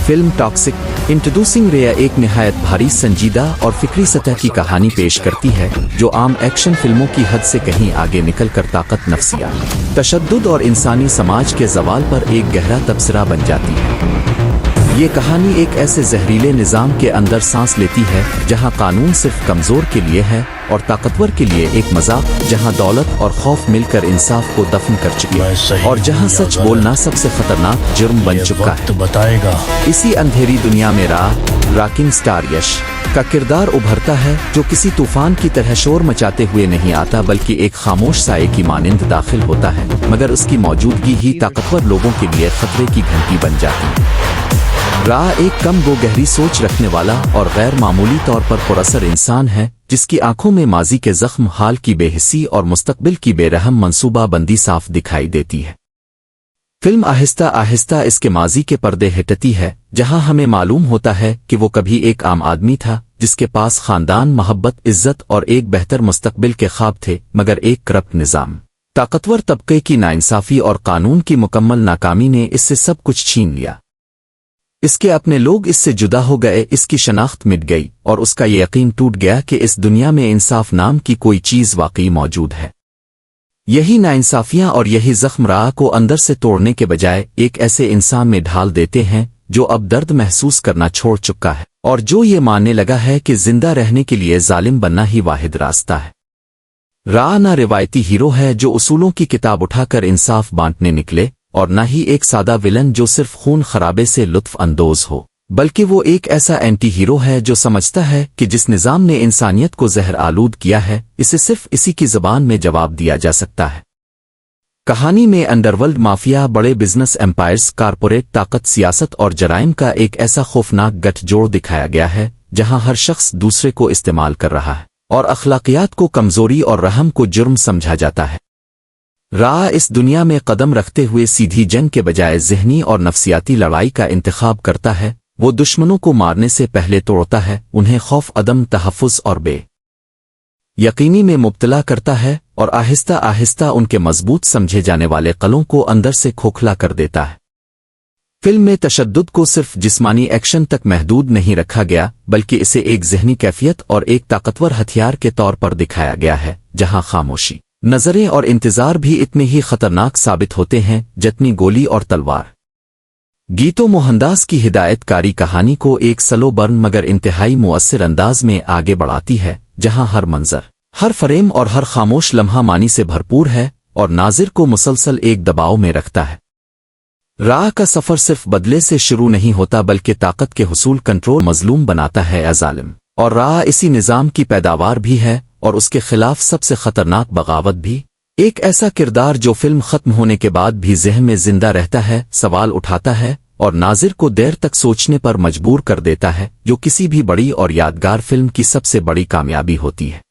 Film toxic introducing रेया एक निहायत भारी संजीदा और फिक्री सतह की कहानी पेश करती है जो आम एक्शन फिल्मों की हद से कहीं आगे निकलकर ताकत, नफ्सियात, तशद्दुद और इंसानी समाज के ज़वाल पर एक गहरा तबसरा बन जाती है। ये कहानी एक ऐसे जहरीले निज़ाम के अंदर सांस लेती है जहां कानून सिर्फ कमज़ोर के लिए है और ताकतवर के लिए एक मजाक, जहां दौलत और खौफ मिलकर इंसाफ को दफन कर चुके हैं और जहां सच बोलना सबसे खतरनाक जुर्म बन चुका है। बताएगा इसी अंधेरी दुनिया में रॉकिंग स्टार यश का किरदार उभरता है जो किसी तूफान की तरह शोर मचाते हुए नहीं आता बल्कि एक खामोश साये की मानिंद दाखिल होता है, मगर उसकी मौजूदगी ही ताकतवर लोगों के लिए खतरे की घंटी बन जाती है। एक कम गो गहरी सोच रखने वाला और गैर मामूली तौर पर पुरअसर इंसान है जिसकी आंखों में माजी के जख्म, हाल की बेहिसी और मुस्तकबिल की बेरहम मंसूबा बंदी साफ दिखाई देती है। फिल्म आहिस्ता आहिस्ता इसके माजी के पर्दे हटती है जहां हमें मालूम होता है कि वो कभी एक आम आदमी था जिसके पास खानदान, मोहब्बत, इज्जत और एक बेहतर मुस्तकबिल के ख्वाब थे, मगर एक करप्ट निज़ाम, ताकतवर तबके की नाइंसाफी और कानून की मुकम्मल नाकामी ने इससे सब कुछ छीन लिया। इसके अपने लोग इससे जुदा हो गए, इसकी शनाख्त मिट गई और उसका ये यकीन टूट गया कि इस दुनिया में इंसाफ नाम की कोई चीज़ वाकई मौजूद है। यही नाइंसाफियां और यही जख्म राह को अंदर से तोड़ने के बजाय एक ऐसे इंसान में ढाल देते हैं जो अब दर्द महसूस करना छोड़ चुका है और जो ये मानने लगा है कि जिंदा रहने के लिए जालिम बनना ही वाहिद रास्ता है। ना रिवायती हीरो है जो उसूलों की किताब उठाकर इंसाफ बांटने निकले और न ही एक सादा विलन जो सिर्फ खून खराबे से लुत्फ अंदोज हो, बल्कि वो एक ऐसा एंटी हीरो है जो समझता है कि जिस निज़ाम ने इंसानियत को जहर आलूद किया है इसे सिर्फ इसी की ज़बान में जवाब दिया जा सकता है। कहानी में अंडरवर्ल्ड, माफिया, बड़े बिजनेस एम्पायर्स, कारपोरेट ताकत, सियासत और जराइम का एक ऐसा खौफनाक गठजोड़ दिखाया गया है जहां हर शख्स दूसरे को इस्तेमाल कर रहा है और अखलाकियात को कमजोरी और रहम को जुर्म समझा जाता है। इस दुनिया में कदम रखते हुए सीधी जंग के बजाय ज़हनी और नफ्सियाती लड़ाई का इंतखाब करता है। वो दुश्मनों को मारने से पहले तोड़ता है, उन्हें खौफ, अदम तहफ़्फ़ुज़ और यकीनी में मुब्तला करता है और आहिस्ता आहिस्ता उनके मजबूत समझे जाने वाले कलों को अंदर से खोखला कर देता है। फिल्म में तशद्दुद को सिर्फ जिस्मानी एक्शन तक महदूद नहीं रखा गया बल्कि इसे एक ज़हनी कैफियत और एक ताकतवर हथियार के तौर पर दिखाया गया है जहां खामोशी, नज़रें और इंतज़ार भी इतने ही खतरनाक साबित होते हैं जितनी गोली और तलवार। गीतो मोहनदास की हिदायतकारी कहानी को एक स्लो बर्न मगर इंतहाई मुअस्सिर अंदाज में आगे बढ़ाती है जहां हर मंजर, हर फ्रेम और हर खामोश लम्हा मानी से भरपूर है और नाज़िर को मुसलसल एक दबाव में रखता है। का सफ़र सिर्फ बदले से शुरू नहीं होता बल्कि ताकत के हुसूल, कंट्रोल, मजलूम बनाता है ज़ालिम, और इसी निज़ाम की पैदावार भी है और उसके खिलाफ सबसे खतरनाक बगावत भी। एक ऐसा किरदार जो फिल्म खत्म होने के बाद भी ज़हन में जिंदा रहता है, सवाल उठाता है और नाज़िर को देर तक सोचने पर मजबूर कर देता है, जो किसी भी बड़ी और यादगार फिल्म की सबसे बड़ी कामयाबी होती है।